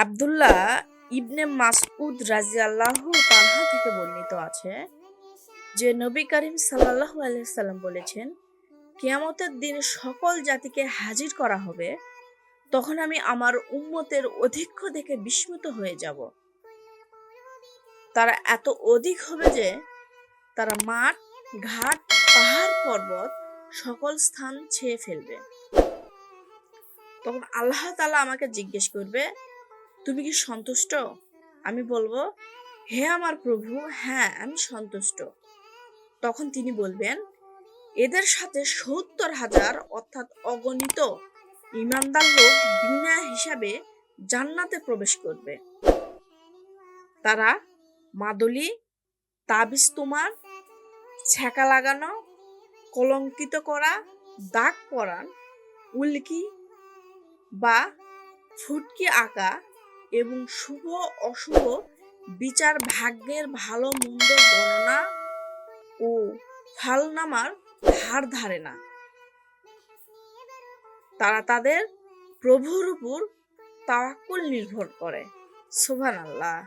আব্দুল্লাহ ইবনে মাসউদ রাদিয়াল্লাহু তাআলা থেকে বর্ণিত আছে যে নবী করিম সাল্লাল্লাহু আলাইহি সাল্লাম বলেছেন, কিয়ামতের দিন সকল জাতিকে হাজির করা হবে, তখন আমি আমার উম্মতের অধিক্য দেখে বিস্মিত হয়ে যাব। তারা এত অধিক হবে যে তারা মাঠ, ঘাট, পাহাড়, পর্বত সকল স্থান ছেয়ে ফেলবে। তখন আল্লাহ তাআলা আমাকে জিজ্ঞেস করবে, তুমি কি সন্তুষ্ট? আমি বলবো, হে আমার প্রভু, হ্যাঁ আমি সন্তুষ্ট। তখন তিনি বলবেন, এদের সাথে ৭০,০০০ অর্থাৎ অগণিত ঈমানদার লোক বিনা হিসাবে জান্নাতে প্রবেশ করবে। তারা মাদুলি, তাবিজ, তোমার ছ্যাঁকা লাগানো, কলঙ্কিত করা, দাগ পরান, উল্কি বা ফুটকি আঁকা এবং শুভ অশুভ বিচার, ভাগ্যের ভালো মন্দ গণনা ও ফালনামার ধার ধারে না। তারা তাদের প্রভুর উপর তাওয়াক্কুল নির্ভর করে। সুবহানাল্লাহ।